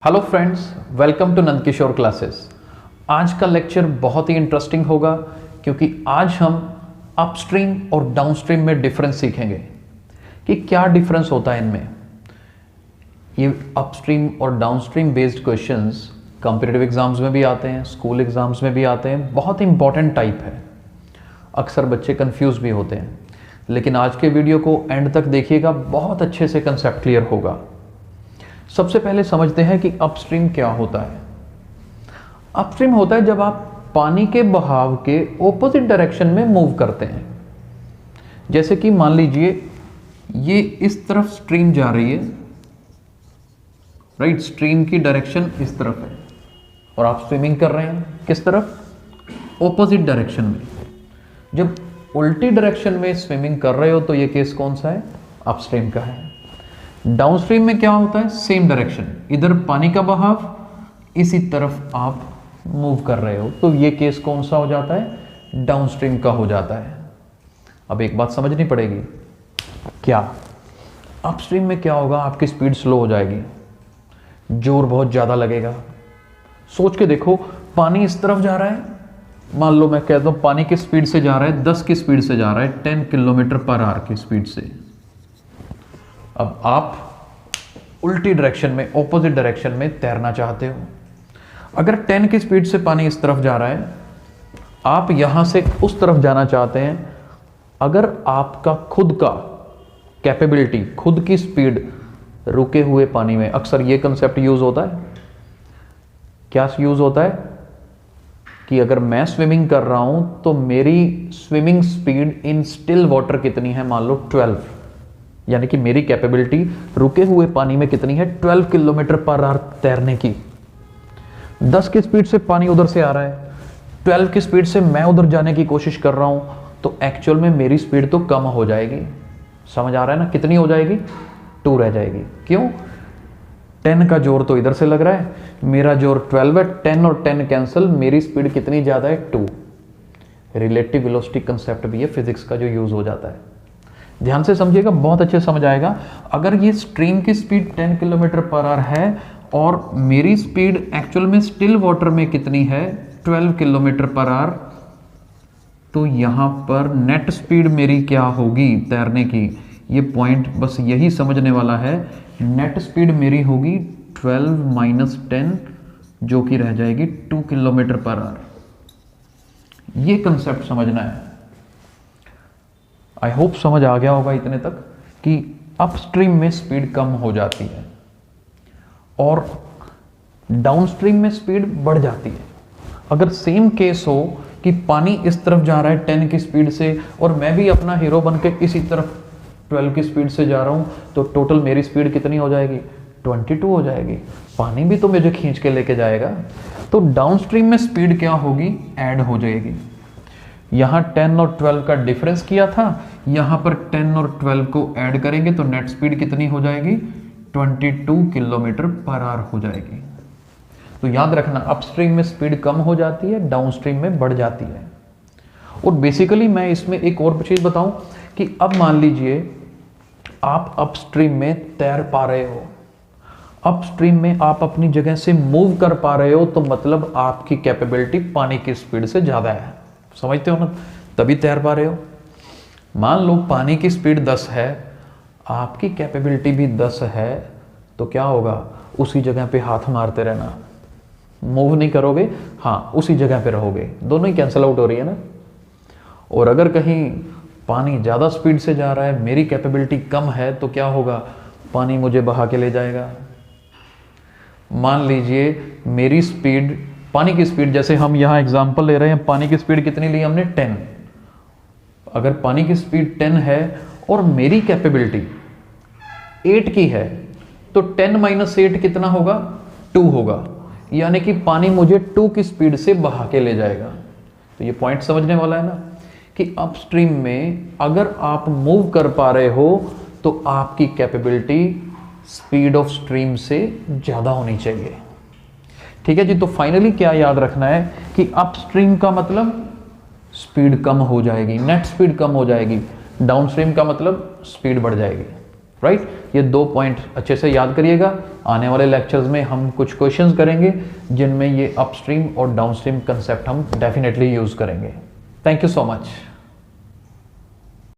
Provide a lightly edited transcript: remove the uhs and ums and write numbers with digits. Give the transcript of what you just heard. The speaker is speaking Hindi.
Hello friends, welcome to Nandkishore classes. आज का लेक्चर बहुत ही इंटरेस्टिंग होगा क्योंकि आज हम अपस्ट्रीम और डाउनस्ट्रीम में डिफरेंस सीखेंगे कि क्या डिफरेंस होता है इनमें। ये अपस्ट्रीम और downstream based questions competitive exams में भी आते हैं, स्कूल एग्जाम्स में भी आते हैं, बहुत इंपॉर्टेंट टाइप है। अक्सर बच्चे कंफ्यूज भी होते हैं, लेकिन आज के वीडियो को एंड तक देखिएगा, बहुत अच्छे से कंसेप्ट क्लियर होगा। सबसे पहले समझते हैं कि अपस्ट्रीम क्या होता है। अपस्ट्रीम होता है जब आप पानी के बहाव के ऑपोजिट डायरेक्शन में मूव करते हैं। जैसे कि मान लीजिए ये इस तरफ स्ट्रीम जा रही है, राइट, स्ट्रीम की डायरेक्शन इस तरफ है और आप स्विमिंग कर रहे हैं किस तरफ, ऑपोजिट डायरेक्शन में। जब उल्टी डायरेक्शन में स्विमिंग कर रहे हो तो ये केस कौन सा है, अपस्ट्रीम का है। डाउनस्ट्रीम में क्या होता है, सेम डायरेक्शन, इधर पानी का बहाव, इसी तरफ आप मूव कर रहे हो, तो ये केस कौन सा हो जाता है, डाउनस्ट्रीम का हो जाता है। अब एक बात समझनी पड़ेगी, क्या अपस्ट्रीम में क्या होगा, आपकी स्पीड स्लो हो जाएगी, जोर बहुत ज़्यादा लगेगा। सोच के देखो, पानी इस तरफ जा रहा है, मान लो मैं कहता हूँ पानी की स्पीड से जा रहा है, 10 की स्पीड से जा रहा है, 10 किलोमीटर पर आवर की स्पीड से। अब आप उल्टी डायरेक्शन में, ऑपोजिट डायरेक्शन में तैरना चाहते हो। अगर 10 की स्पीड से पानी इस तरफ जा रहा है, आप यहां से उस तरफ जाना चाहते हैं। अगर आपका खुद का कैपेबिलिटी, खुद की स्पीड रुके हुए पानी में, अक्सर ये कंसेप्ट यूज होता है, क्या यूज होता है कि अगर मैं स्विमिंग कर रहा हूं तो मेरी swimming speed in still water कितनी है, मान लो 12, यानी कि मेरी कैपेबिलिटी रुके हुए पानी में कितनी है, 12 किलोमीटर पर आवर तैरने की। 10 की स्पीड से पानी उधर से आ रहा है, 12 की स्पीड से मैं उधर जाने की कोशिश कर रहा हूं, तो एक्चुअल में मेरी स्पीड तो कम हो जाएगी। समझ आ रहा है ना, कितनी हो जाएगी, 2 रह जाएगी। क्यों, 10 का जोर तो इधर से लग रहा है, मेरा जोर 12 है, 10 और 10 कैंसिल, मेरी स्पीड कितनी ज्यादा है, 2। रिलेटिव वेलोसिटी कंसेप्ट भी है फिजिक्स का जो यूज हो जाता है। ध्यान से समझिएगा, बहुत अच्छे समझ आएगा। अगर ये स्ट्रीम की स्पीड 10 किलोमीटर पर आवर है और मेरी स्पीड एक्चुअल में स्टिल वाटर में कितनी है, 12 किलोमीटर पर आवर, तो यहां पर नेट स्पीड मेरी क्या होगी तैरने की, ये पॉइंट बस यही समझने वाला है। नेट स्पीड मेरी होगी 12 माइनस 10, जो कि रह जाएगी 2 किलोमीटर पर आवर। ये कंसेप्ट समझना है। आई होप समझ आ गया होगा इतने तक कि अपस्ट्रीम में स्पीड कम हो जाती है और डाउनस्ट्रीम में स्पीड बढ़ जाती है। अगर सेम केस हो कि पानी इस तरफ जा रहा है 10 की स्पीड से और मैं भी अपना हीरो बन के इसी तरफ 12 की स्पीड से जा रहा हूं, तो टोटल मेरी स्पीड कितनी हो जाएगी, 22 हो जाएगी। पानी भी तो मुझे खींच के लेके जाएगा, तो डाउनस्ट्रीम में स्पीड क्या होगी, ऐड हो जाएगी। यहां 10 और 12 का डिफरेंस किया था, यहां पर 10 और 12 को ऐड करेंगे तो नेट स्पीड कितनी हो जाएगी, 22 किलोमीटर पर आवर हो जाएगी। तो याद रखना, अपस्ट्रीम में स्पीड कम हो जाती है, डाउनस्ट्रीम में बढ़ जाती है। और बेसिकली मैं इसमें एक और चीज बताऊं कि अब मान लीजिए आप अपस्ट्रीम में तैर पा रहे हो, अपस्ट्रीम में आप अपनी जगह से मूव कर पा रहे हो, तो मतलब आपकी कैपेबिलिटी पानी की स्पीड से ज्यादा है। समझते हो ना, तभी तैर पा रहे हो। मान लो पानी की स्पीड 10 है, आपकी कैपेबिलिटी भी 10 है, तो क्या होगा, उसी जगह पे हाथ मारते रहना, मूव नहीं करोगे, हाँ उसी जगह पे रहोगे, दोनों ही कैंसिल आउट हो रही है ना। और अगर कहीं पानी ज़्यादा स्पीड से जा रहा है, मेरी कैपेबिलिटी कम है, तो क्या होगा, पानी मुझे बहा के ले जाएगा। मान लीजिए मेरी स्पीड, पानी की स्पीड, जैसे हम यहाँ एग्जांपल ले रहे हैं, पानी की स्पीड कितनी ली हमने, 10। अगर पानी की स्पीड 10 है और मेरी कैपेबिलिटी 8 की है, तो 10 माइनस 8 कितना होगा, 2 होगा, यानी कि पानी मुझे 2 की स्पीड से बहा के ले जाएगा। तो ये पॉइंट समझने वाला है ना कि अपस्ट्रीम में अगर आप मूव कर पा रहे हो तो आपकी कैपेबिलिटी स्पीड ऑफ स्ट्रीम से ज़्यादा होनी चाहिए। ठीक है जी। तो फाइनली क्या याद रखना है कि अपस्ट्रीम का मतलब स्पीड कम हो जाएगी, नेट स्पीड कम हो जाएगी, डाउनस्ट्रीम का मतलब स्पीड बढ़ जाएगी, राइट। ये 2 पॉइंट अच्छे से याद करिएगा। आने वाले लेक्चर्स में हम कुछ क्वेश्चंस करेंगे जिनमें ये अपस्ट्रीम और डाउनस्ट्रीम कंसेप्ट हम डेफिनेटली यूज़ करेंगे। Thank you so much.